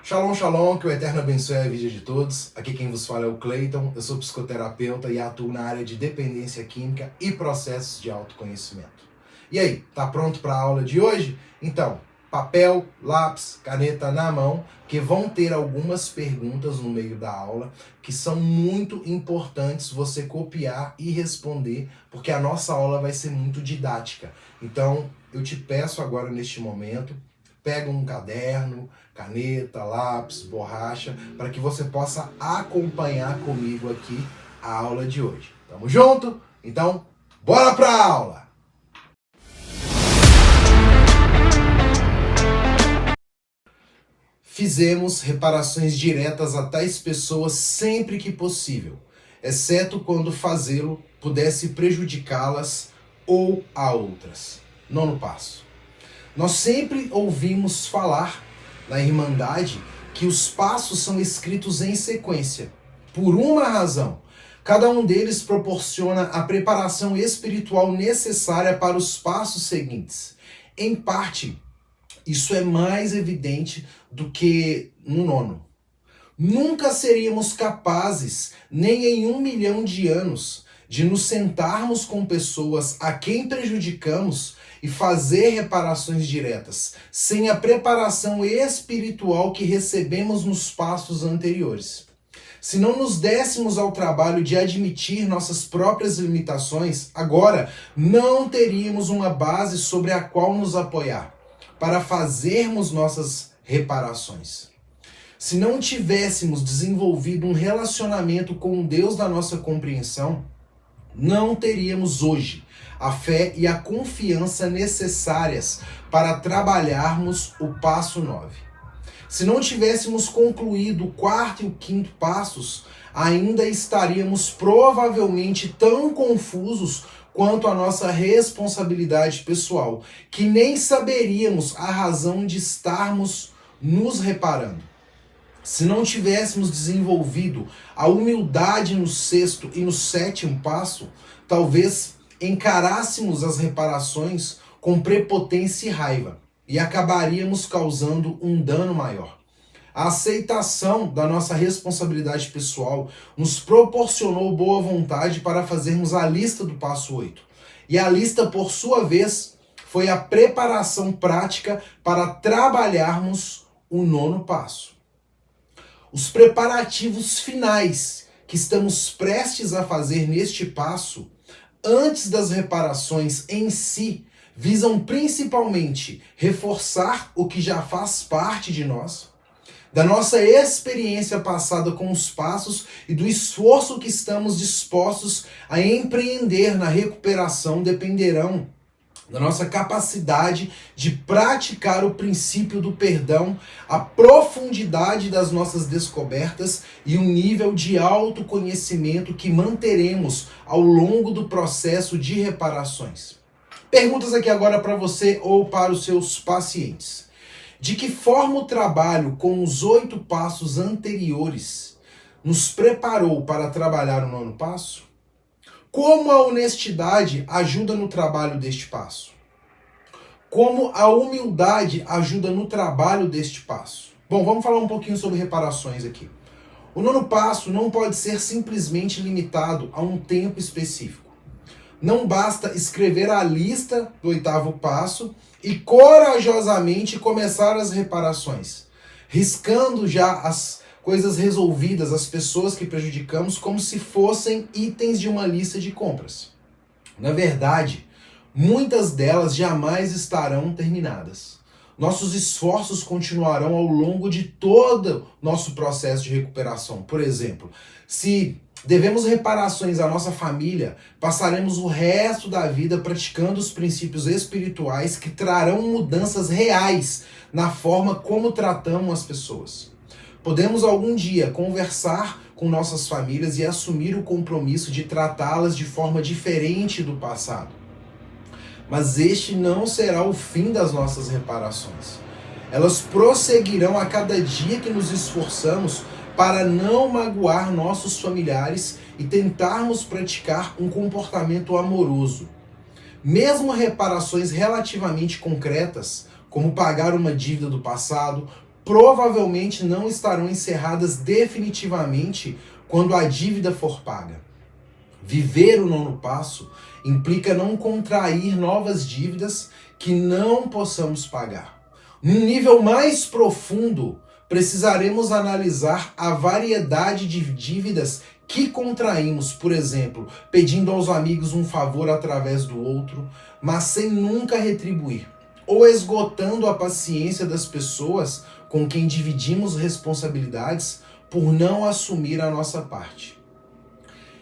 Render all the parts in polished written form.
Shalom, shalom, que o Eterno abençoe a vida de todos. Aqui quem vos fala é o Cleiton, eu sou psicoterapeuta e atuo na área de dependência química e processos de autoconhecimento. E aí, tá pronto para a aula de hoje? Então, papel, lápis, caneta na mão, que vão ter algumas perguntas no meio da aula que são muito importantes você copiar e responder, porque a nossa aula vai ser muito didática. Então, eu te peço agora neste momento, pega um caderno, caneta, lápis, borracha, para que você possa acompanhar comigo aqui a aula de hoje. Tamo junto? Então, bora pra aula! Fizemos reparações diretas a tais pessoas sempre que possível, exceto quando fazê-lo pudesse prejudicá-las ou a outras. Nono passo. Nós sempre ouvimos falar na Irmandade que os passos são escritos em sequência, por uma razão. Cada um deles proporciona a preparação espiritual necessária para os passos seguintes. Em parte, isso é mais evidente do que no nono. Nunca seríamos capazes, nem em 1 milhão de anos, de nos sentarmos com pessoas a quem prejudicamos e fazer reparações diretas, sem a preparação espiritual que recebemos nos passos anteriores. Se não nos dessemos ao trabalho de admitir nossas próprias limitações, agora não teríamos uma base sobre a qual nos apoiar para fazermos nossas reparações. Se não tivéssemos desenvolvido um relacionamento com o Deus da nossa compreensão, não teríamos hoje a fé e a confiança necessárias para trabalharmos o passo 9. Se não tivéssemos concluído o 4º e o 5º passos, ainda estaríamos provavelmente tão confusos quanto a nossa responsabilidade pessoal, que nem saberíamos a razão de estarmos nos reparando. Se não tivéssemos desenvolvido a humildade no 6º e no 7º passo, talvez encarássemos as reparações com prepotência e raiva e acabaríamos causando um dano maior. A aceitação da nossa responsabilidade pessoal nos proporcionou boa vontade para fazermos a lista do passo 8. E a lista, por sua vez, foi a preparação prática para trabalharmos o 9º passo. Os preparativos finais que estamos prestes a fazer neste passo, antes das reparações em si, visam principalmente reforçar o que já faz parte de nós, da nossa experiência passada com os passos e do esforço que estamos dispostos a empreender na recuperação dependerão da nossa capacidade de praticar o princípio do perdão, a profundidade das nossas descobertas e o nível de autoconhecimento que manteremos ao longo do processo de reparações. Perguntas aqui agora para você ou para os seus pacientes. De que forma o trabalho com os 8 passos anteriores nos preparou para trabalhar o 9º passo? Como a honestidade ajuda no trabalho deste passo? Como a humildade ajuda no trabalho deste passo? Bom, vamos falar um pouquinho sobre reparações aqui. O 9º passo não pode ser simplesmente limitado a um tempo específico. Não basta escrever a lista do 8º passo e corajosamente começar as reparações, riscando já as coisas resolvidas, as pessoas que prejudicamos, como se fossem itens de uma lista de compras. Na verdade, muitas delas jamais estarão terminadas. Nossos esforços continuarão ao longo de todo o nosso processo de recuperação. Por exemplo, se devemos reparações à nossa família, passaremos o resto da vida praticando os princípios espirituais que trarão mudanças reais na forma como tratamos as pessoas. Podemos algum dia conversar com nossas famílias e assumir o compromisso de tratá-las de forma diferente do passado. Mas este não será o fim das nossas reparações. Elas prosseguirão a cada dia que nos esforçamos para não magoar nossos familiares e tentarmos praticar um comportamento amoroso. Mesmo reparações relativamente concretas, como pagar uma dívida do passado, provavelmente não estarão encerradas definitivamente quando a dívida for paga. Viver o nono passo implica não contrair novas dívidas que não possamos pagar. Num nível mais profundo, precisaremos analisar a variedade de dívidas que contraímos, por exemplo, pedindo aos amigos um favor através do outro, mas sem nunca retribuir, ou esgotando a paciência das pessoas com quem dividimos responsabilidades por não assumir a nossa parte.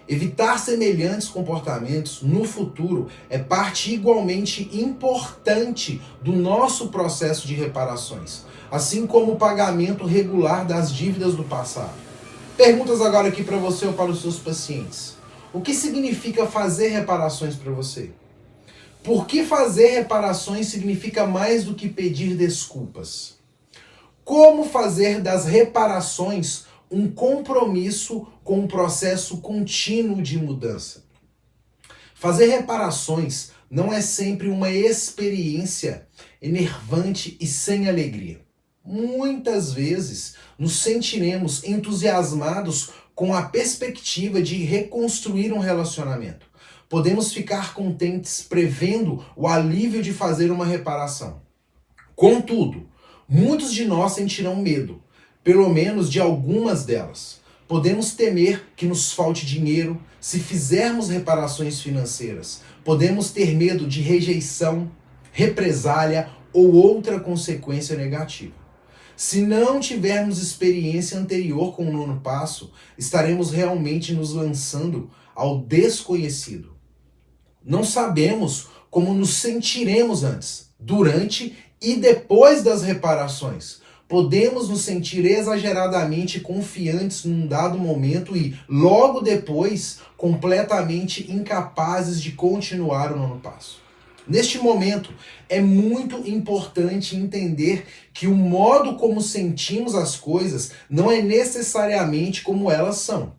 Evitar semelhantes comportamentos no futuro é parte igualmente importante do nosso processo de reparações, assim como o pagamento regular das dívidas do passado. Perguntas agora aqui para você ou para os seus pacientes. O que significa fazer reparações para você? Por que fazer reparações significa mais do que pedir desculpas? Como fazer das reparações um compromisso com um processo contínuo de mudança? Fazer reparações não é sempre uma experiência enervante e sem alegria. Muitas vezes nos sentiremos entusiasmados com a perspectiva de reconstruir um relacionamento. Podemos ficar contentes prevendo o alívio de fazer uma reparação. Contudo, muitos de nós sentirão medo, pelo menos de algumas delas. Podemos temer que nos falte dinheiro se fizermos reparações financeiras. Podemos ter medo de rejeição, represália ou outra consequência negativa. Se não tivermos experiência anterior com o nono passo, estaremos realmente nos lançando ao desconhecido. Não sabemos como nos sentiremos antes, durante e depois das reparações. Podemos nos sentir exageradamente confiantes num dado momento e, logo depois, completamente incapazes de continuar o nono passo. Neste momento, é muito importante entender que o modo como sentimos as coisas não é necessariamente como elas são.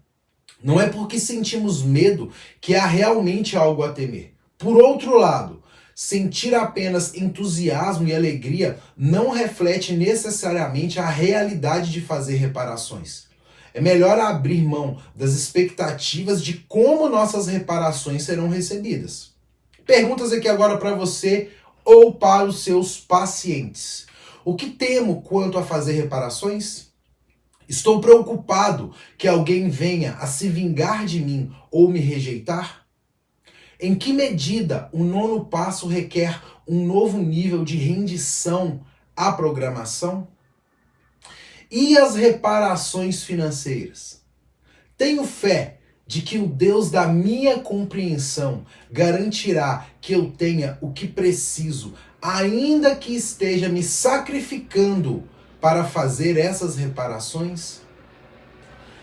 Não é porque sentimos medo que há realmente algo a temer. Por outro lado, sentir apenas entusiasmo e alegria não reflete necessariamente a realidade de fazer reparações. É melhor abrir mão das expectativas de como nossas reparações serão recebidas. Perguntas aqui agora para você ou para os seus pacientes. O que temo quanto a fazer reparações? Estou preocupado que alguém venha a se vingar de mim ou me rejeitar? Em que medida o nono passo requer um novo nível de rendição à programação? E as reparações financeiras? Tenho fé de que o Deus da minha compreensão garantirá que eu tenha o que preciso, ainda que esteja me sacrificando para fazer essas reparações?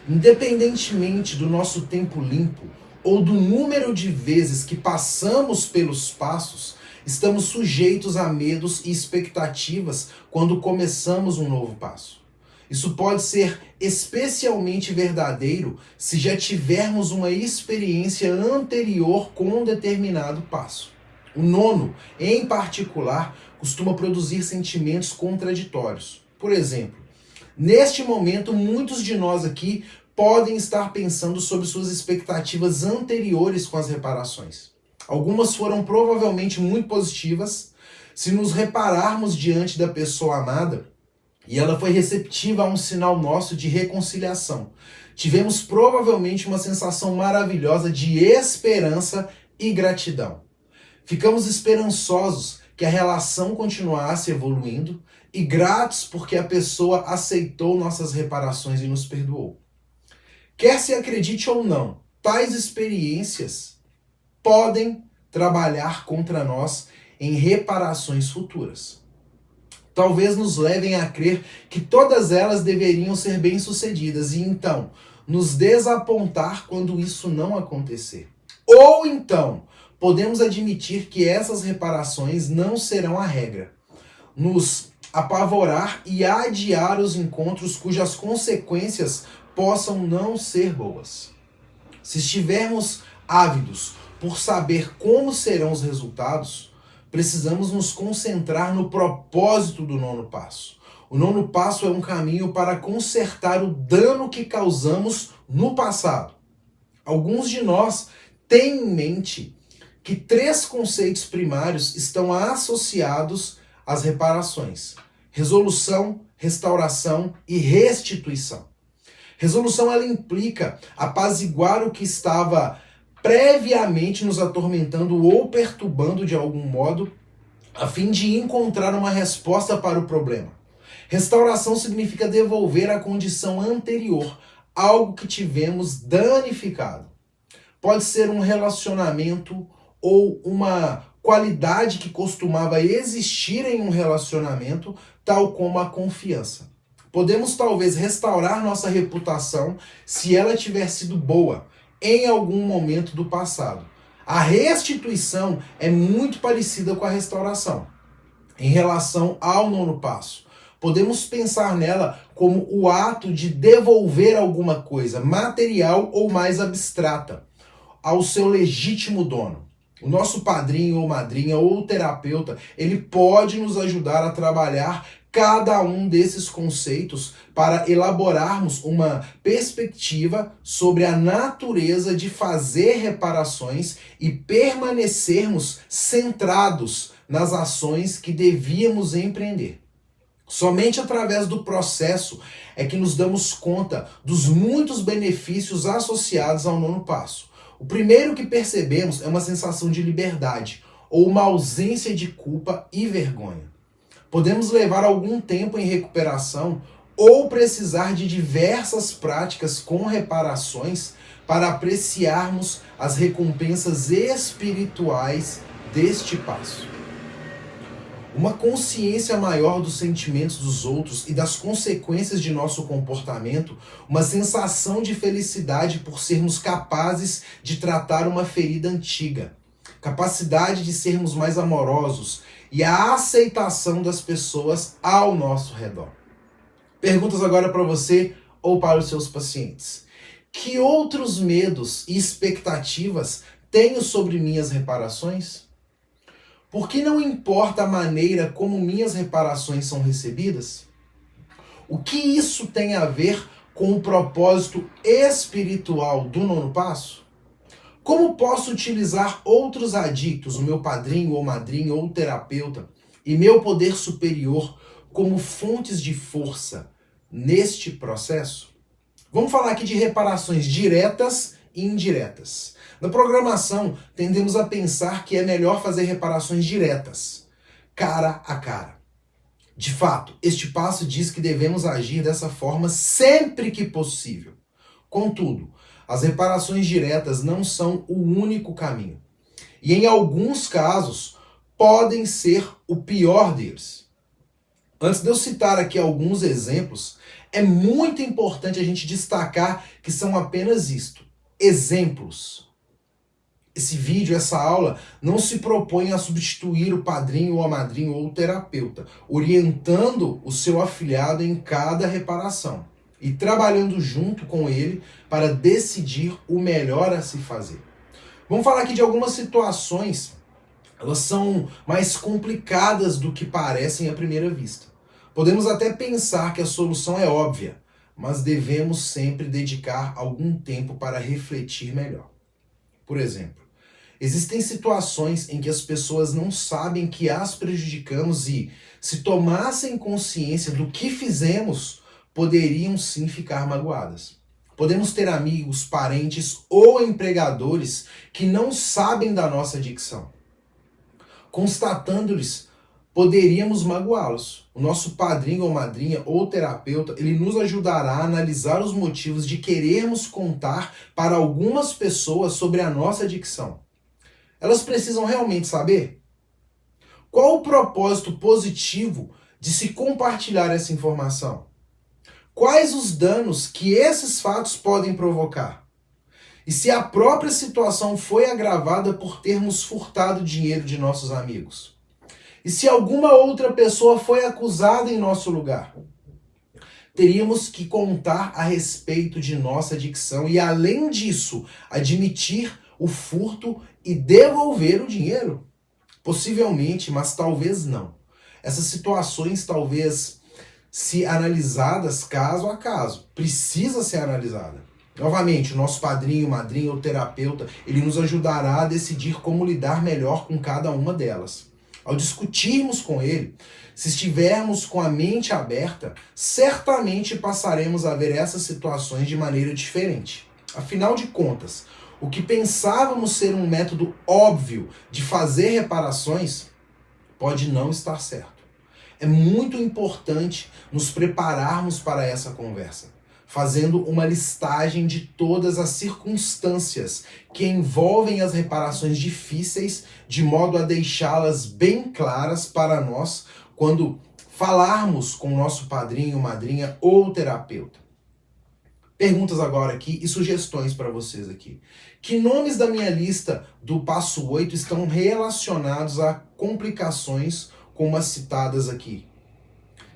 Independentemente do nosso tempo limpo ou do número de vezes que passamos pelos passos, estamos sujeitos a medos e expectativas quando começamos um novo passo. Isso pode ser especialmente verdadeiro se já tivermos uma experiência anterior com um determinado passo. O nono, em particular, costuma produzir sentimentos contraditórios. Por exemplo, neste momento, muitos de nós aqui podem estar pensando sobre suas expectativas anteriores com as reparações. Algumas foram provavelmente muito positivas. Se nos repararmos diante da pessoa amada e ela foi receptiva a um sinal nosso de reconciliação, tivemos provavelmente uma sensação maravilhosa de esperança e gratidão. Ficamos esperançosos que a relação continuasse evoluindo e gratos porque a pessoa aceitou nossas reparações e nos perdoou. Quer se acredite ou não, tais experiências podem trabalhar contra nós em reparações futuras. Talvez nos levem a crer que todas elas deveriam ser bem-sucedidas e então nos desapontar quando isso não acontecer. Ou então, podemos admitir que essas reparações não serão a regra, nos apavorar e adiar os encontros cujas consequências possam não ser boas. Se estivermos ávidos por saber como serão os resultados, precisamos nos concentrar no propósito do nono passo. O nono passo é um caminho para consertar o dano que causamos no passado. Alguns de nós têm em mente que 3 conceitos primários estão associados às reparações: resolução, restauração e restituição. Resolução, ela implica apaziguar o que estava previamente nos atormentando ou perturbando de algum modo, a fim de encontrar uma resposta para o problema. Restauração significa devolver a condição anterior, algo que tivemos danificado. Pode ser um relacionamento ou uma qualidade que costumava existir em um relacionamento, tal como a confiança. Podemos talvez restaurar nossa reputação se ela tiver sido boa em algum momento do passado. A restituição é muito parecida com a restauração. Em relação ao nono passo, podemos pensar nela como o ato de devolver alguma coisa, material ou mais abstrata, ao seu legítimo dono. O nosso padrinho ou madrinha ou terapeuta, ele pode nos ajudar a trabalhar cada um desses conceitos para elaborarmos uma perspectiva sobre a natureza de fazer reparações e permanecermos centrados nas ações que devíamos empreender. Somente através do processo é que nos damos conta dos muitos benefícios associados ao nono passo. O primeiro que percebemos é uma sensação de liberdade, ou uma ausência de culpa e vergonha. Podemos levar algum tempo em recuperação ou precisar de diversas práticas com reparações para apreciarmos as recompensas espirituais deste passo. Uma consciência maior dos sentimentos dos outros e das consequências de nosso comportamento, uma sensação de felicidade por sermos capazes de tratar uma ferida antiga, capacidade de sermos mais amorosos e a aceitação das pessoas ao nosso redor. Perguntas agora para você ou para os seus pacientes. Que outros medos e expectativas tenho sobre minhas reparações? Por que não importa a maneira como minhas reparações são recebidas? O que isso tem a ver com o propósito espiritual do nono passo? Como posso utilizar outros adictos, o meu padrinho ou madrinha ou terapeuta, e meu poder superior como fontes de força neste processo? Vamos falar aqui de reparações diretas e indiretas. Na programação, tendemos a pensar que é melhor fazer reparações diretas, cara a cara. De fato, este passo diz que devemos agir dessa forma sempre que possível. Contudo, as reparações diretas não são o único caminho. E em alguns casos, podem ser o pior deles. Antes de eu citar aqui alguns exemplos, é muito importante a gente destacar que são apenas isto, exemplos. Esse vídeo, essa aula, não se propõe a substituir o padrinho ou a madrinha ou o terapeuta, orientando o seu afiliado em cada reparação e trabalhando junto com ele para decidir o melhor a se fazer. Vamos falar aqui de algumas situações, elas são mais complicadas do que parecem à primeira vista. Podemos até pensar que a solução é óbvia, mas devemos sempre dedicar algum tempo para refletir melhor. Por exemplo, existem situações em que as pessoas não sabem que as prejudicamos e, se tomassem consciência do que fizemos, poderiam sim ficar magoadas. Podemos ter amigos, parentes ou empregadores que não sabem da nossa adicção. Constatando-lhes, poderíamos magoá-los. O nosso padrinho ou madrinha ou terapeuta, ele nos ajudará a analisar os motivos de querermos contar para algumas pessoas sobre a nossa adicção. Elas precisam realmente saber? Qual o propósito positivo de se compartilhar essa informação? Quais os danos que esses fatos podem provocar? E se a própria situação foi agravada por termos furtado dinheiro de nossos amigos? E se alguma outra pessoa foi acusada em nosso lugar? Teríamos que contar a respeito de nossa adicção e, além disso, admitir o furto e devolver o dinheiro? Possivelmente, mas talvez não. Essas situações talvez se analisadas caso a caso. Precisa ser analisada. Novamente, o nosso padrinho, madrinha ou terapeuta, ele nos ajudará a decidir como lidar melhor com cada uma delas. Ao discutirmos com ele, se estivermos com a mente aberta, certamente passaremos a ver essas situações de maneira diferente. Afinal de contas, o que pensávamos ser um método óbvio de fazer reparações pode não estar certo. É muito importante nos prepararmos para essa conversa, fazendo uma listagem de todas as circunstâncias que envolvem as reparações difíceis, de modo a deixá-las bem claras para nós quando falarmos com o nosso padrinho, madrinha ou terapeuta. Perguntas agora aqui e sugestões para vocês aqui. Que nomes da minha lista do passo 8 estão relacionados a complicações como as citadas aqui?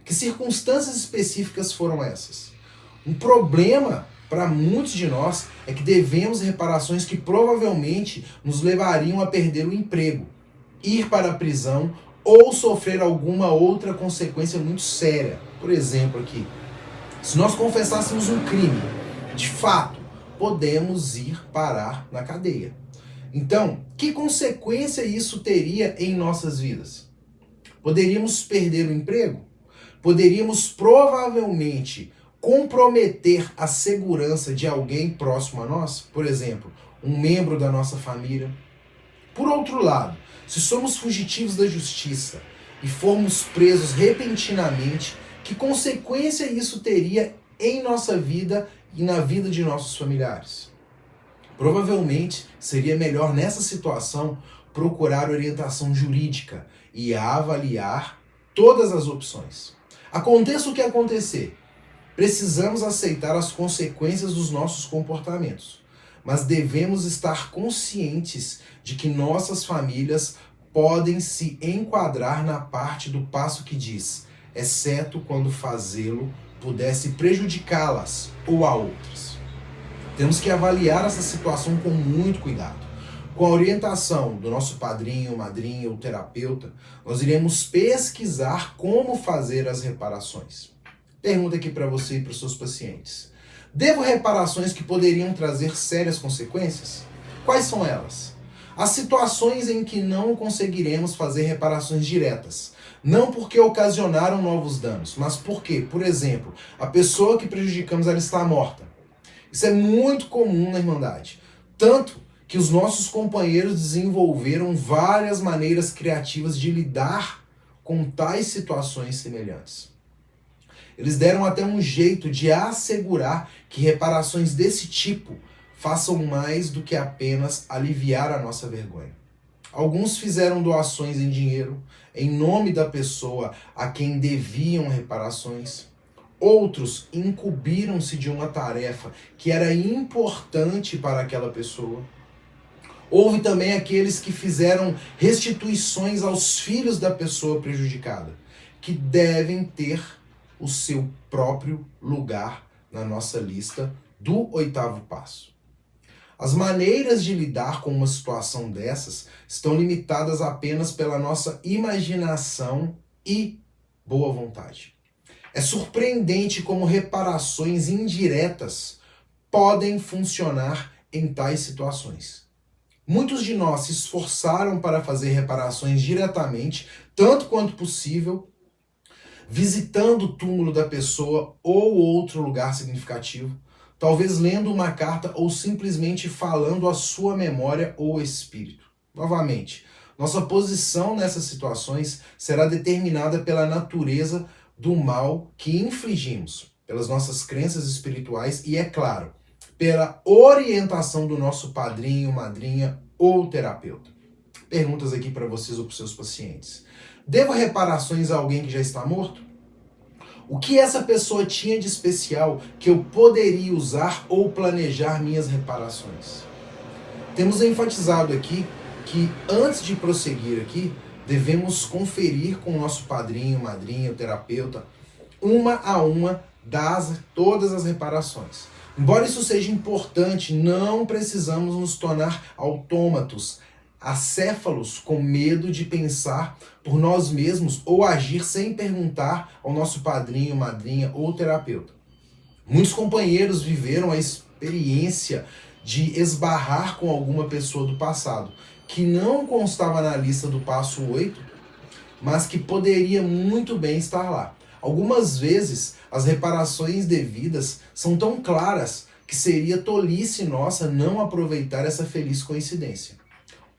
Que circunstâncias específicas foram essas? Um problema para muitos de nós é que devemos reparações que provavelmente nos levariam a perder o emprego, ir para a prisão ou sofrer alguma outra consequência muito séria. Por exemplo aqui, se nós confessássemos um crime, de fato, podemos ir parar na cadeia. Então, que consequência isso teria em nossas vidas? Poderíamos perder o emprego? Poderíamos provavelmente comprometer a segurança de alguém próximo a nós? Por exemplo, um membro da nossa família. Por outro lado, se somos fugitivos da justiça e formos presos repentinamente, que consequência isso teria em nossa vida e na vida de nossos familiares? Provavelmente seria melhor nessa situação procurar orientação jurídica e avaliar todas as opções. Aconteça o que acontecer, precisamos aceitar as consequências dos nossos comportamentos, mas devemos estar conscientes de que nossas famílias podem se enquadrar na parte do passo que diz: exceto quando fazê-lo pudesse prejudicá-las ou a outras. Temos que avaliar essa situação com muito cuidado. Com a orientação do nosso padrinho, madrinha ou terapeuta, nós iremos pesquisar como fazer as reparações. Pergunta aqui para você e para os seus pacientes. Devo reparações que poderiam trazer sérias consequências? Quais são elas? As situações em que não conseguiremos fazer reparações diretas. Não porque ocasionaram novos danos, mas porque, por exemplo, a pessoa que prejudicamos ela está morta. Isso é muito comum na Irmandade. Tanto que os nossos companheiros desenvolveram várias maneiras criativas de lidar com tais situações semelhantes. Eles deram até um jeito de assegurar que reparações desse tipo façam mais do que apenas aliviar a nossa vergonha. Alguns fizeram doações em dinheiro, em nome da pessoa a quem deviam reparações. Outros incumbiram-se de uma tarefa que era importante para aquela pessoa. Houve também aqueles que fizeram restituições aos filhos da pessoa prejudicada, que devem ter o seu próprio lugar na nossa lista do 8º passo. As maneiras de lidar com uma situação dessas estão limitadas apenas pela nossa imaginação e boa vontade. É surpreendente como reparações indiretas podem funcionar em tais situações. Muitos de nós se esforçaram para fazer reparações diretamente, tanto quanto possível, visitando o túmulo da pessoa ou outro lugar significativo, talvez lendo uma carta ou simplesmente falando à sua memória ou espírito. Novamente, nossa posição nessas situações será determinada pela natureza do mal que infligimos, pelas nossas crenças espirituais e, é claro, pela orientação do nosso padrinho, madrinha ou terapeuta. Perguntas aqui para vocês ou para os seus pacientes. Devo reparações a alguém que já está morto? O que essa pessoa tinha de especial que eu poderia usar ou planejar minhas reparações? Temos enfatizado aqui que antes de prosseguir aqui, devemos conferir com o nosso padrinho, madrinha, ou terapeuta, uma a uma todas as reparações. Embora isso seja importante, não precisamos nos tornar autômatos acéfalos com medo de pensar por nós mesmos ou agir sem perguntar ao nosso padrinho, madrinha ou terapeuta. Muitos companheiros viveram a experiência de esbarrar com alguma pessoa do passado que não constava na lista do passo 8, mas que poderia muito bem estar lá. Algumas vezes, as reparações devidas são tão claras que seria tolice nossa não aproveitar essa feliz coincidência.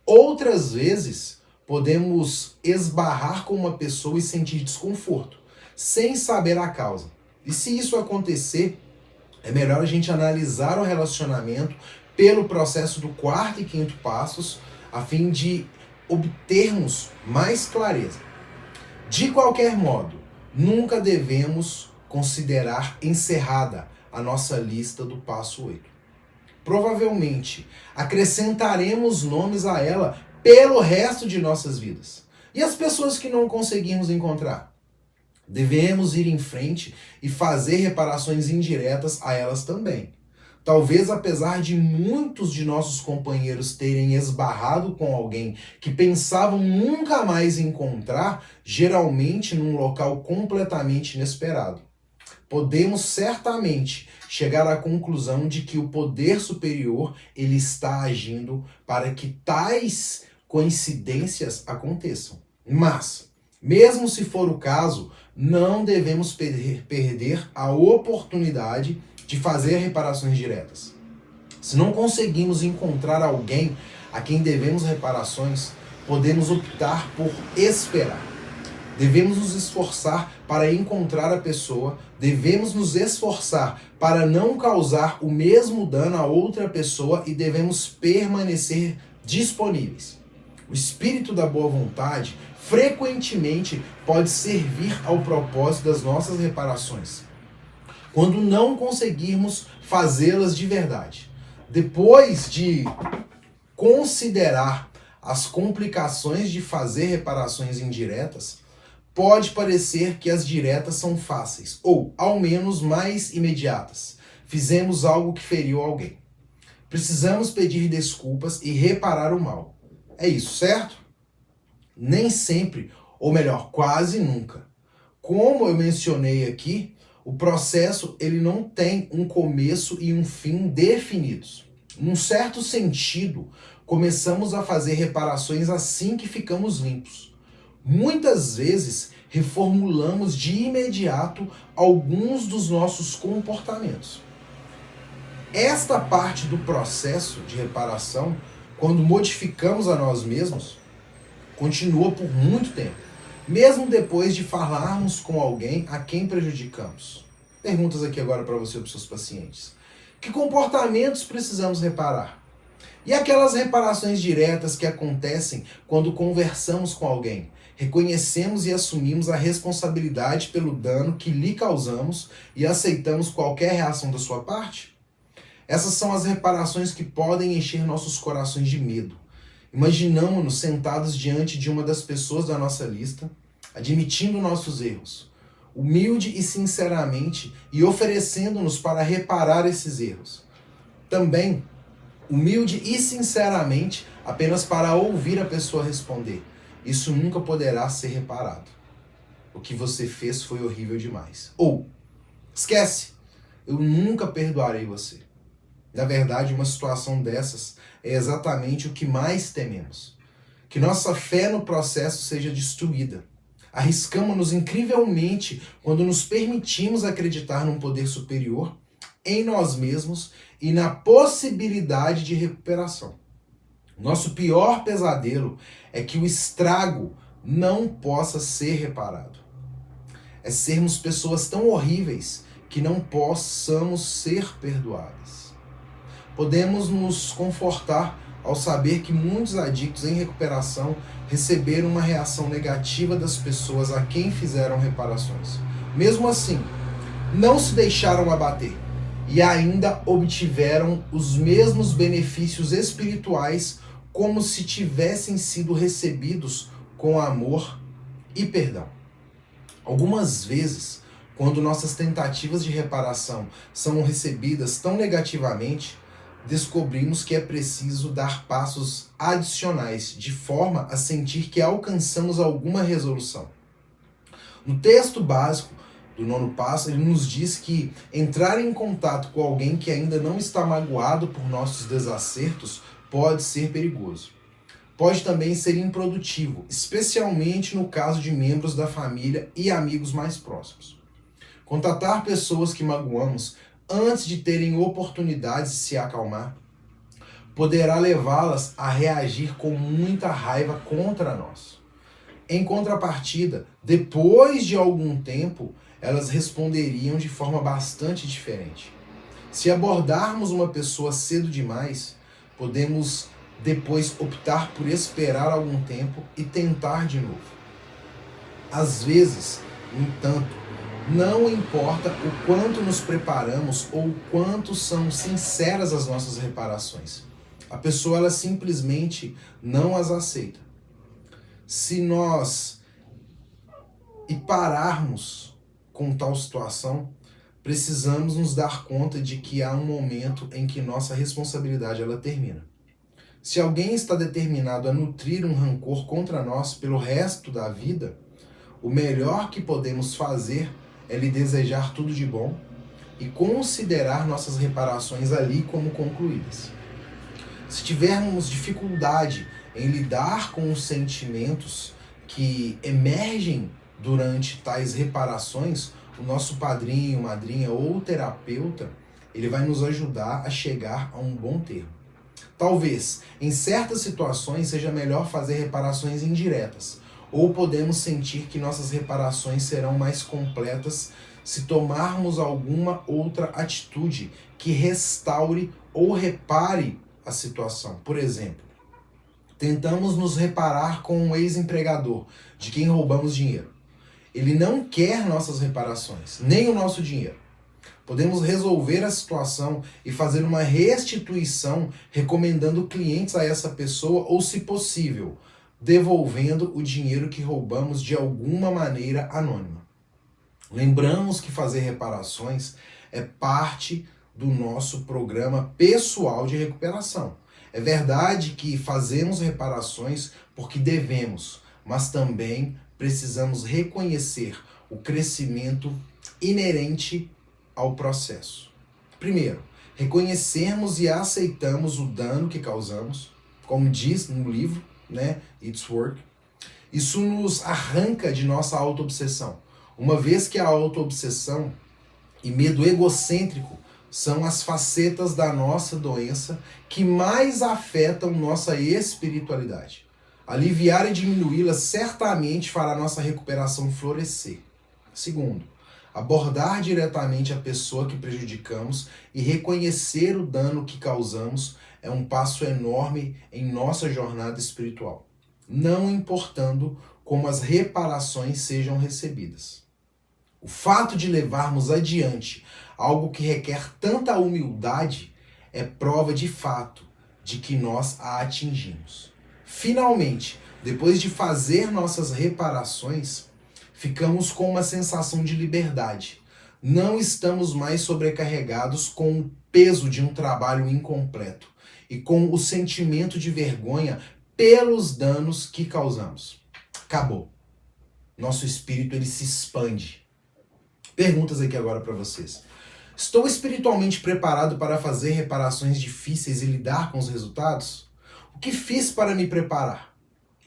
Outras vezes, podemos esbarrar com uma pessoa e sentir desconforto, sem saber a causa. E se isso acontecer, é melhor a gente analisar o relacionamento pelo processo do 4º e 5º passos, a fim de obtermos mais clareza. De qualquer modo, nunca devemos considerar encerrada a nossa lista do passo 8. Provavelmente, acrescentaremos nomes a ela pelo resto de nossas vidas. E as pessoas que não conseguimos encontrar? Devemos ir em frente e fazer reparações indiretas a elas também. Talvez, apesar de muitos de nossos companheiros terem esbarrado com alguém que pensavam nunca mais encontrar, geralmente num local completamente inesperado, podemos certamente chegar à conclusão de que o poder superior ele está agindo para que tais coincidências aconteçam. Mas, mesmo se for o caso, não devemos perder a oportunidade de fazer reparações diretas. Se não conseguimos encontrar alguém a quem devemos reparações, podemos optar por esperar. Devemos nos esforçar para encontrar a pessoa, devemos nos esforçar para não causar o mesmo dano a outra pessoa e devemos permanecer disponíveis. O espírito da boa vontade frequentemente pode servir ao propósito das nossas reparações, quando não conseguirmos fazê-las de verdade. Depois de considerar as complicações de fazer reparações indiretas, pode parecer que as diretas são fáceis, ou, ao menos, mais imediatas. Fizemos algo que feriu alguém. Precisamos pedir desculpas e reparar o mal. É isso, certo? Nem sempre, ou melhor, quase nunca. Como eu mencionei aqui, o processo ele não tem um começo e um fim definidos. Num certo sentido, começamos a fazer reparações assim que ficamos limpos. Muitas vezes, reformulamos de imediato alguns dos nossos comportamentos. Esta parte do processo de reparação, quando modificamos a nós mesmos, continua por muito tempo, mesmo depois de falarmos com alguém a quem prejudicamos. Perguntas aqui agora para você e para os seus pacientes. Que comportamentos precisamos reparar? E aquelas reparações diretas que acontecem quando conversamos com alguém? Reconhecemos e assumimos a responsabilidade pelo dano que lhe causamos e aceitamos qualquer reação da sua parte? Essas são as reparações que podem encher nossos corações de medo. Imaginamos-nos sentados diante de uma das pessoas da nossa lista, admitindo nossos erros, humilde e sinceramente, e oferecendo-nos para reparar esses erros. Também, humilde e sinceramente, apenas para ouvir a pessoa responder. Isso nunca poderá ser reparado. O que você fez foi horrível demais. Ou, esquece, eu nunca perdoarei você. Na verdade, uma situação dessas é exatamente o que mais tememos. Que nossa fé no processo seja destruída. Arriscamos-nos incrivelmente quando nos permitimos acreditar num poder superior, em nós mesmos e na possibilidade de recuperação. Nosso pior pesadelo é que o estrago não possa ser reparado. É sermos pessoas tão horríveis que não possamos ser perdoadas. Podemos nos confortar ao saber que muitos adictos em recuperação receberam uma reação negativa das pessoas a quem fizeram reparações. Mesmo assim, não se deixaram abater e ainda obtiveram os mesmos benefícios espirituais como se tivessem sido recebidos com amor e perdão. Algumas vezes, quando nossas tentativas de reparação são recebidas tão negativamente, descobrimos que é preciso dar passos adicionais, de forma a sentir que alcançamos alguma resolução. No texto básico do nono passo, ele nos diz que entrar em contato com alguém que ainda não está magoado por nossos desacertos pode ser perigoso. Pode também ser improdutivo, especialmente no caso de membros da família e amigos mais próximos. Contatar pessoas que magoamos antes de terem oportunidades de se acalmar poderá levá-las a reagir com muita raiva contra nós. Em contrapartida, depois de algum tempo, elas responderiam de forma bastante diferente. Se abordarmos uma pessoa cedo demais, podemos depois optar por esperar algum tempo e tentar de novo. Às vezes, no entanto, não importa o quanto nos preparamos ou o quanto são sinceras as nossas reparações. A pessoa ela simplesmente não as aceita. Se nós pararmos com tal situação, precisamos nos dar conta de que há um momento em que nossa responsabilidade ela termina. Se alguém está determinado a nutrir um rancor contra nós pelo resto da vida, o melhor que podemos fazer é lhe desejar tudo de bom e considerar nossas reparações ali como concluídas. Se tivermos dificuldade em lidar com os sentimentos que emergem durante tais reparações, o nosso padrinho, madrinha ou terapeuta, ele vai nos ajudar a chegar a um bom termo. Talvez, em certas situações, seja melhor fazer reparações indiretas, ou podemos sentir que nossas reparações serão mais completas se tomarmos alguma outra atitude que restaure ou repare a situação. Por exemplo, tentamos nos reparar com um ex-empregador de quem roubamos dinheiro. Ele não quer nossas reparações, nem o nosso dinheiro. Podemos resolver a situação e fazer uma restituição recomendando clientes a essa pessoa ou, se possível, devolvendo o dinheiro que roubamos de alguma maneira anônima. Lembramos que fazer reparações é parte do nosso programa pessoal de recuperação. É verdade que fazemos reparações porque devemos, mas também precisamos reconhecer o crescimento inerente ao processo. Primeiro, reconhecermos e aceitamos o dano que causamos, como diz no livro, It's Work. Isso nos arranca de nossa autoobsessão, uma vez que a autoobsessão e medo egocêntrico são as facetas da nossa doença que mais afetam nossa espiritualidade. Aliviar e diminuí-la certamente fará nossa recuperação florescer. Segundo, abordar diretamente a pessoa que prejudicamos e reconhecer o dano que causamos é um passo enorme em nossa jornada espiritual, não importando como as reparações sejam recebidas. O fato de levarmos adiante algo que requer tanta humildade é prova de fato de que nós a atingimos. Finalmente, depois de fazer nossas reparações, ficamos com uma sensação de liberdade. Não estamos mais sobrecarregados com o peso de um trabalho incompleto e com o sentimento de vergonha pelos danos que causamos. Acabou. Nosso espírito ele se expande. Perguntas aqui agora para vocês. Estou espiritualmente preparado para fazer reparações difíceis e lidar com os resultados? O que fiz para me preparar?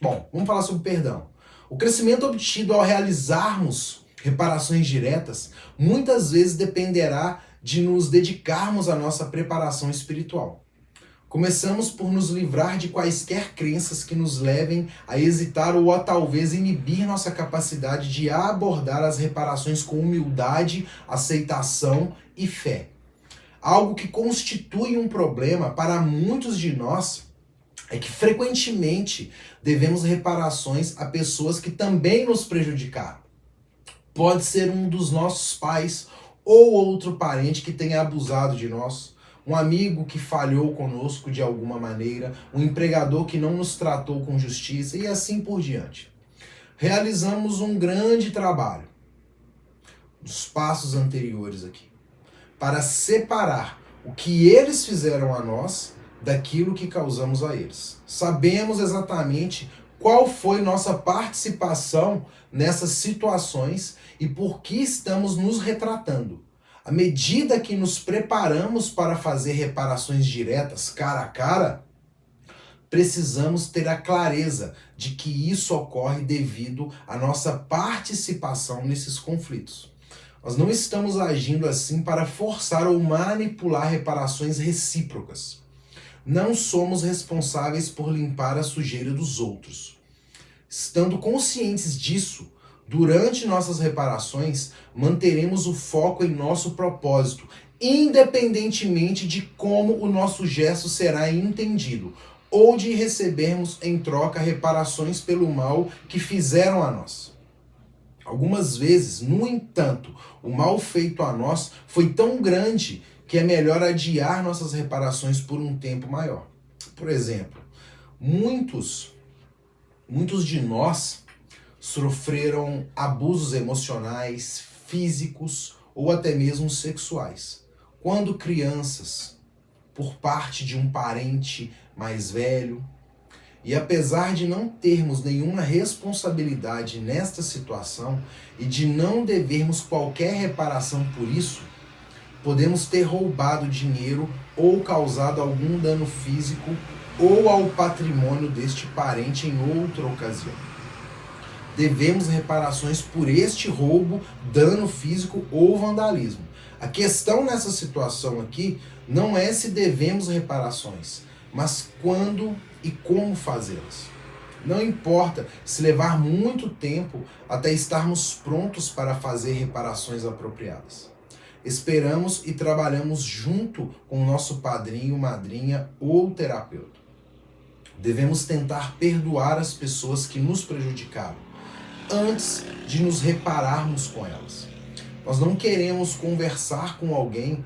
Bom, vamos falar sobre perdão. O crescimento obtido ao realizarmos reparações diretas muitas vezes dependerá de nos dedicarmos à nossa preparação espiritual. Começamos por nos livrar de quaisquer crenças que nos levem a hesitar ou a talvez inibir nossa capacidade de abordar as reparações com humildade, aceitação e fé. Algo que constitui um problema para muitos de nós é que frequentemente devemos reparações a pessoas que também nos prejudicaram. Pode ser um dos nossos pais ou outro parente que tenha abusado de nós, um amigo que falhou conosco de alguma maneira, um empregador que não nos tratou com justiça e assim por diante. Realizamos um grande trabalho, nos passos anteriores aqui, para separar o que eles fizeram a nós daquilo que causamos a eles. Sabemos exatamente qual foi nossa participação nessas situações e por que estamos nos retratando. À medida que nos preparamos para fazer reparações diretas, cara a cara, precisamos ter a clareza de que isso ocorre devido à nossa participação nesses conflitos. Nós não estamos agindo assim para forçar ou manipular reparações recíprocas. Não somos responsáveis por limpar a sujeira dos outros. Estando conscientes disso, durante nossas reparações, manteremos o foco em nosso propósito, independentemente de como o nosso gesto será entendido, ou de recebermos em troca reparações pelo mal que fizeram a nós. Algumas vezes, no entanto, o mal feito a nós foi tão grande que é melhor adiar nossas reparações por um tempo maior. Por exemplo, muitos de nós sofreram abusos emocionais, físicos ou até mesmo sexuais. Quando crianças, por parte de um parente mais velho, e apesar de não termos nenhuma responsabilidade nesta situação e de não devermos qualquer reparação por isso, podemos ter roubado dinheiro ou causado algum dano físico ou ao patrimônio deste parente em outra ocasião. Devemos reparações por este roubo, dano físico ou vandalismo. A questão nessa situação aqui não é se devemos reparações, mas quando e como fazê-las. Não importa se levar muito tempo até estarmos prontos para fazer reparações apropriadas. Esperamos e trabalhamos junto com o nosso padrinho, madrinha ou terapeuta. Devemos tentar perdoar as pessoas que nos prejudicaram antes de nos repararmos com elas. Nós não queremos conversar com alguém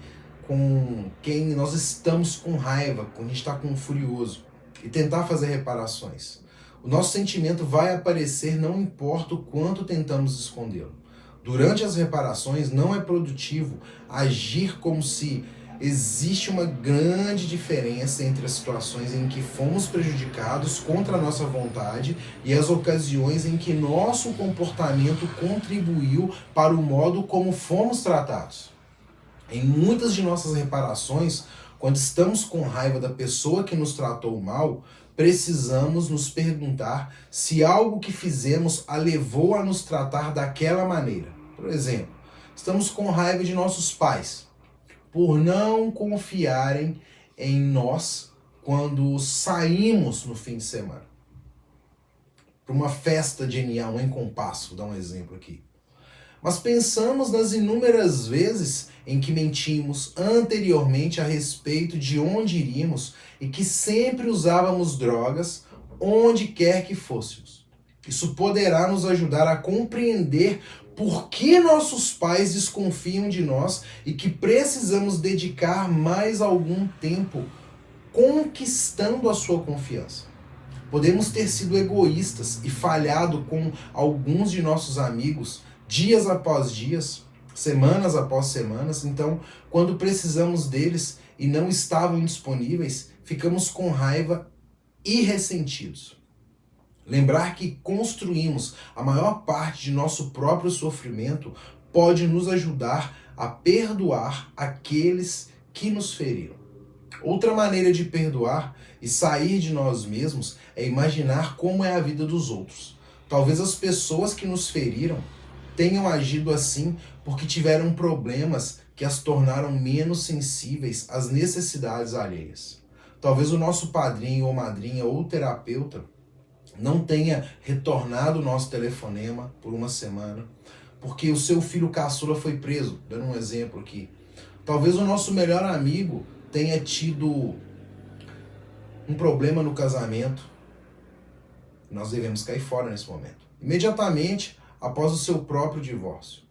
com quem nós estamos com raiva, quando a gente está com furioso, e tentar fazer reparações. O nosso sentimento vai aparecer, não importa o quanto tentamos escondê-lo. Durante as reparações, não é produtivo agir como se existe uma grande diferença entre as situações em que fomos prejudicados contra a nossa vontade e as ocasiões em que nosso comportamento contribuiu para o modo como fomos tratados. Em muitas de nossas reparações, quando estamos com raiva da pessoa que nos tratou mal, precisamos nos perguntar se algo que fizemos a levou a nos tratar daquela maneira. Por exemplo, estamos com raiva de nossos pais por não confiarem em nós quando saímos no fim de semana para uma festa de NA, um encompasso, vou dar um exemplo aqui. Mas pensamos nas inúmeras vezes em que mentimos anteriormente a respeito de onde iríamos e que sempre usávamos drogas onde quer que fôssemos. Isso poderá nos ajudar a compreender por que nossos pais desconfiam de nós e que precisamos dedicar mais algum tempo conquistando a sua confiança. Podemos ter sido egoístas e falhado com alguns de nossos amigos dias após dias, semanas após semanas. Então, quando precisamos deles e não estavam disponíveis, ficamos com raiva e ressentidos. Lembrar que construímos a maior parte de nosso próprio sofrimento pode nos ajudar a perdoar aqueles que nos feriram. Outra maneira de perdoar e sair de nós mesmos é imaginar como é a vida dos outros. Talvez as pessoas que nos feriram tenham agido assim porque tiveram problemas que as tornaram menos sensíveis às necessidades alheias. Talvez o nosso padrinho ou madrinha ou terapeuta não tenha retornado o nosso telefonema por uma semana porque o seu filho caçula foi preso, dando um exemplo aqui. Talvez o nosso melhor amigo tenha tido um problema no casamento. Nós devemos cair fora nesse momento. Imediatamente após o seu próprio divórcio.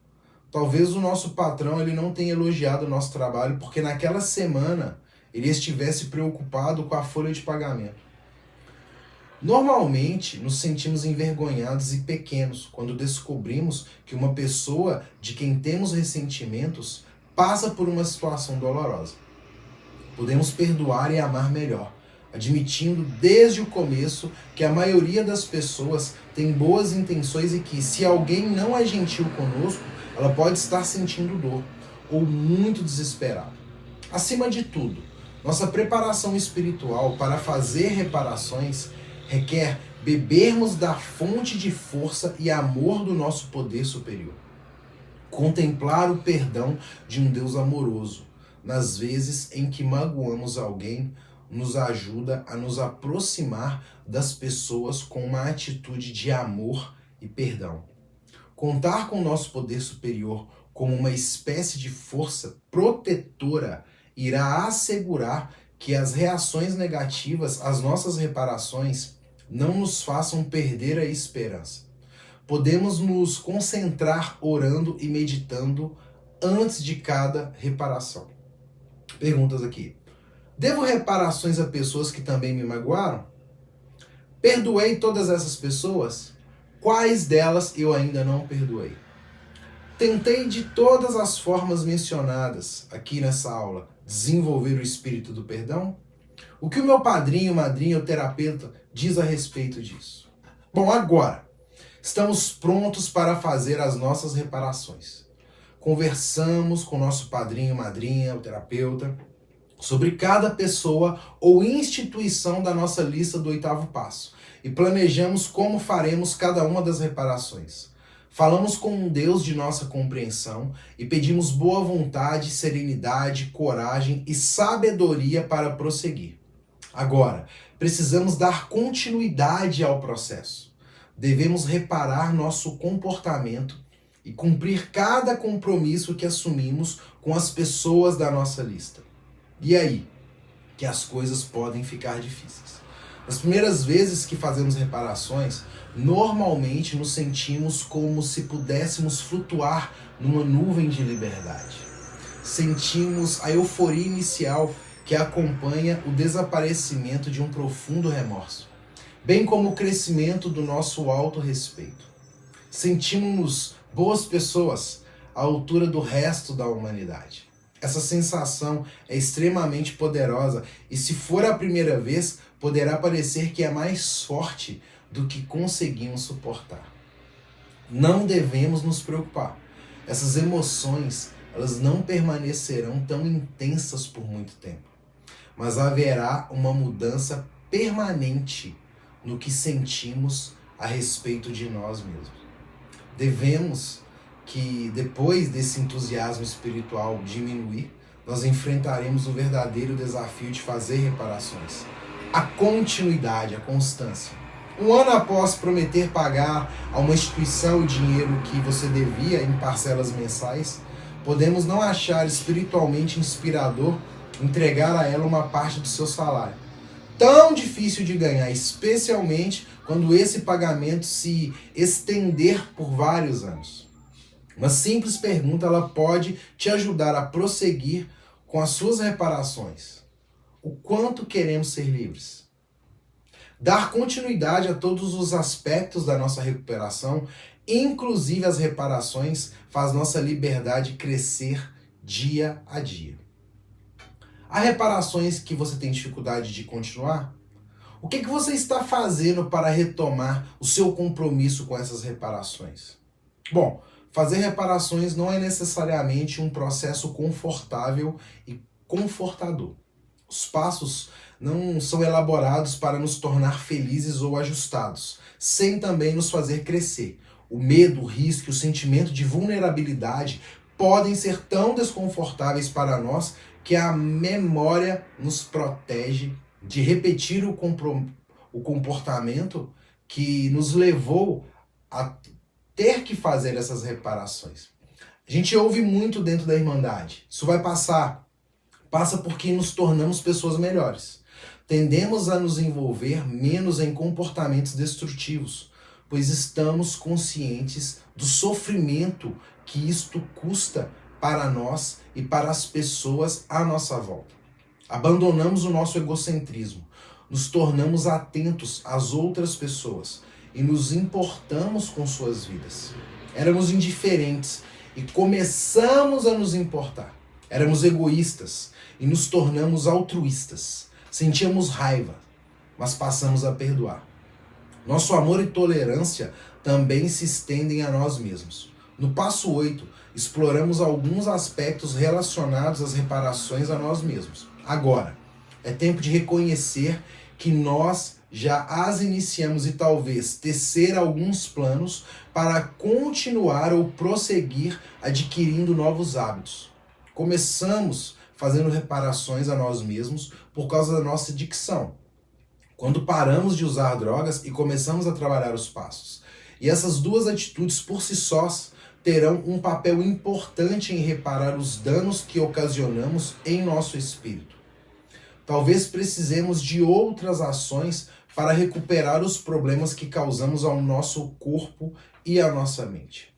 Talvez o nosso patrão ele não tenha elogiado o nosso trabalho porque naquela semana ele estivesse preocupado com a folha de pagamento. Normalmente nos sentimos envergonhados e pequenos quando descobrimos que uma pessoa de quem temos ressentimentos passa por uma situação dolorosa. Podemos perdoar e amar melhor, admitindo desde o começo que a maioria das pessoas tem boas intenções e que, se alguém não é gentil conosco, ela pode estar sentindo dor ou muito desesperada. Acima de tudo, nossa preparação espiritual para fazer reparações requer bebermos da fonte de força e amor do nosso poder superior. Contemplar o perdão de um Deus amoroso, nas vezes em que magoamos alguém, nos ajuda a nos aproximar das pessoas com uma atitude de amor e perdão. Contar com o nosso poder superior como uma espécie de força protetora irá assegurar que as reações negativas às nossas reparações não nos façam perder a esperança. Podemos nos concentrar orando e meditando antes de cada reparação. Perguntas aqui. Devo reparações a pessoas que também me magoaram? Perdoei todas essas pessoas? Quais delas eu ainda não perdoei? Tentei de todas as formas mencionadas aqui nessa aula desenvolver o espírito do perdão? O que o meu padrinho, madrinha ou terapeuta diz a respeito disso? Bom, agora estamos prontos para fazer as nossas reparações. Conversamos com o nosso padrinho, madrinha, o terapeuta, sobre cada pessoa ou instituição da nossa lista do 8º passo e planejamos como faremos cada uma das reparações. Falamos com um Deus de nossa compreensão e pedimos boa vontade, serenidade, coragem e sabedoria para prosseguir. Agora, precisamos dar continuidade ao processo. Devemos reparar nosso comportamento e cumprir cada compromisso que assumimos com as pessoas da nossa lista. E aí, que as coisas podem ficar difíceis. Nas primeiras vezes que fazemos reparações, normalmente nos sentimos como se pudéssemos flutuar numa nuvem de liberdade. Sentimos a euforia inicial que acompanha o desaparecimento de um profundo remorso, bem como o crescimento do nosso autorrespeito. Sentimos-nos boas pessoas à altura do resto da humanidade. Essa sensação é extremamente poderosa e, se for a primeira vez, poderá parecer que é mais forte do que conseguimos suportar. Não devemos nos preocupar. Essas emoções, elas não permanecerão tão intensas por muito tempo, mas haverá uma mudança permanente no que sentimos a respeito de nós mesmos. Devemos que, depois desse entusiasmo espiritual diminuir, nós enfrentaremos o verdadeiro desafio de fazer reparações. A continuidade, a constância. Um ano após prometer pagar a uma instituição o dinheiro que você devia em parcelas mensais, podemos não achar espiritualmente inspirador entregar a ela uma parte do seu salário. Tão difícil de ganhar, especialmente quando esse pagamento se estender por vários anos. Uma simples pergunta, ela pode te ajudar a prosseguir com as suas reparações. O quanto queremos ser livres? Dar continuidade a todos os aspectos da nossa recuperação, inclusive as reparações, faz nossa liberdade crescer dia a dia. Há reparações que você tem dificuldade de continuar? O que você está fazendo para retomar o seu compromisso com essas reparações? Bom, fazer reparações não é necessariamente um processo confortável e confortador. Os passos não são elaborados para nos tornar felizes ou ajustados, sem também nos fazer crescer. O medo, o risco e o sentimento de vulnerabilidade podem ser tão desconfortáveis para nós que a memória nos protege de repetir o comportamento que nos levou a ter que fazer essas reparações. A gente ouve muito dentro da Irmandade. Isso vai passar. Passa porque nos tornamos pessoas melhores. Tendemos a nos envolver menos em comportamentos destrutivos, pois estamos conscientes do sofrimento que isto custa para nós e para as pessoas à nossa volta. Abandonamos o nosso egocentrismo, nos tornamos atentos às outras pessoas e nos importamos com suas vidas. Éramos indiferentes e começamos a nos importar. Éramos egoístas e nos tornamos altruístas. Sentíamos raiva, mas passamos a perdoar. Nosso amor e tolerância também se estendem a nós mesmos. No passo 8, exploramos alguns aspectos relacionados às reparações a nós mesmos. Agora, é tempo de reconhecer que nós já as iniciamos e talvez tecer alguns planos para continuar ou prosseguir adquirindo novos hábitos. Começamos fazendo reparações a nós mesmos por causa da nossa dicção. Quando paramos de usar drogas e começamos a trabalhar os passos. E essas duas atitudes por si sós terão um papel importante em reparar os danos que ocasionamos em nosso espírito. Talvez precisemos de outras ações para recuperar os problemas que causamos ao nosso corpo e à nossa mente.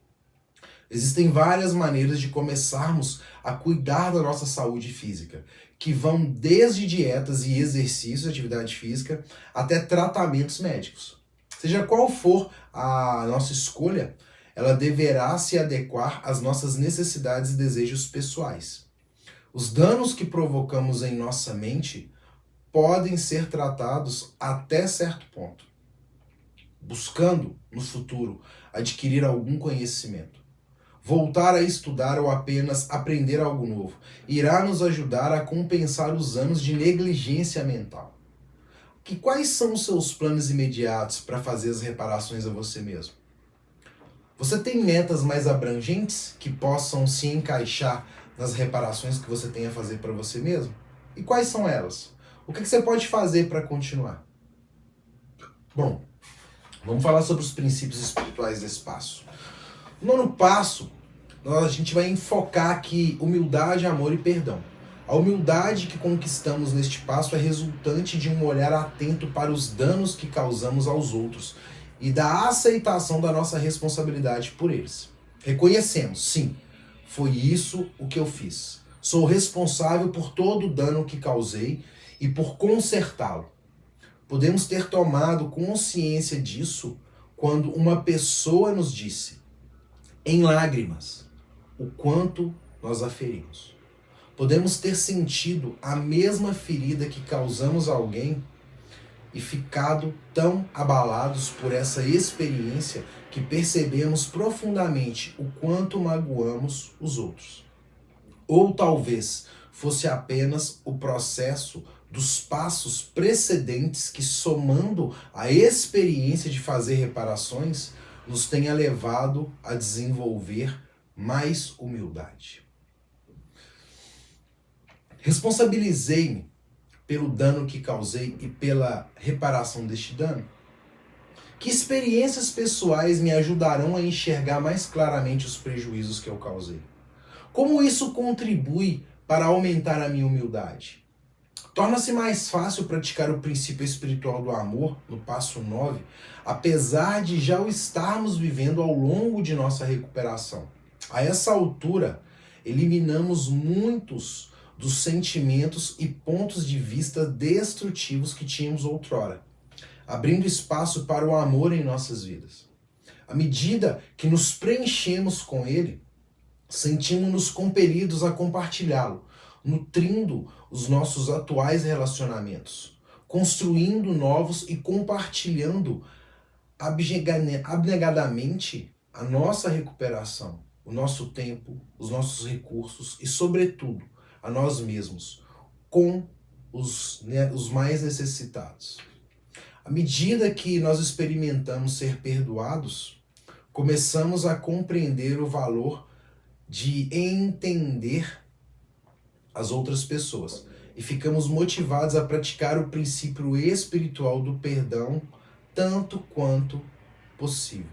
Existem várias maneiras de começarmos a cuidar da nossa saúde física, que vão desde dietas e exercícios, atividade física, até tratamentos médicos. Seja qual for a nossa escolha, ela deverá se adequar às nossas necessidades e desejos pessoais. Os danos que provocamos em nossa mente podem ser tratados até certo ponto, buscando, no futuro, adquirir algum conhecimento. Voltar a estudar ou apenas aprender algo novo irá nos ajudar a compensar os anos de negligência mental. Quais são os seus planos imediatos para fazer as reparações a você mesmo? Você tem metas mais abrangentes que possam se encaixar nas reparações que você tem a fazer para você mesmo? E quais são elas? O que você pode fazer para continuar? Bom, vamos falar sobre os princípios espirituais desse passo. No nono passo, a gente vai enfocar aqui humildade, amor e perdão. A humildade que conquistamos neste passo é resultante de um olhar atento para os danos que causamos aos outros e da aceitação da nossa responsabilidade por eles. Reconhecemos, sim, foi isso o que eu fiz. Sou responsável por todo o dano que causei e por consertá-lo. Podemos ter tomado consciência disso quando uma pessoa nos disse, em lágrimas, o quanto nós a ferimos. Podemos ter sentido a mesma ferida que causamos a alguém e ficado tão abalados por essa experiência que percebemos profundamente o quanto magoamos os outros. Ou talvez fosse apenas o processo dos passos precedentes que, somando a experiência de fazer reparações, nos tenha levado a desenvolver mais humildade. Responsabilizei-me pelo dano que causei e pela reparação deste dano? Que experiências pessoais me ajudarão a enxergar mais claramente os prejuízos que eu causei? Como isso contribui para aumentar a minha humildade? Torna-se mais fácil praticar o princípio espiritual do amor, no passo 9, apesar de já o estarmos vivendo ao longo de nossa recuperação. A essa altura, eliminamos muitos dos sentimentos e pontos de vista destrutivos que tínhamos outrora, abrindo espaço para o amor em nossas vidas. À medida que nos preenchemos com ele, sentimos-nos compelidos a compartilhá-lo, nutrindo os nossos atuais relacionamentos, construindo novos e compartilhando abnegadamente a nossa recuperação, o nosso tempo, os nossos recursos e, sobretudo, a nós mesmos, com os mais necessitados. À medida que nós experimentamos ser perdoados, começamos a compreender o valor de entender as outras pessoas e ficamos motivados a praticar o princípio espiritual do perdão tanto quanto possível.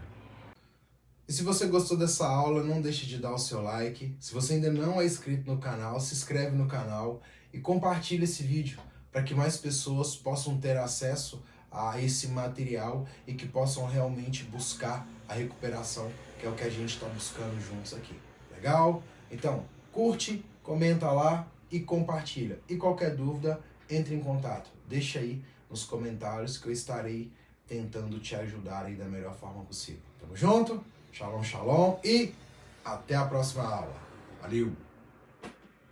E se você gostou dessa aula, não deixe de dar o seu like. Se você ainda não é inscrito no canal, se inscreve no canal e compartilhe esse vídeo para que mais pessoas possam ter acesso a esse material e que possam realmente buscar a recuperação, que é o que a gente está buscando juntos aqui. Legal? Então, curte, comenta lá e compartilha. E qualquer dúvida, entre em contato. Deixa aí nos comentários que eu estarei tentando te ajudar aí da melhor forma possível. Tamo junto? Shalom, shalom e até a próxima aula. Valeu!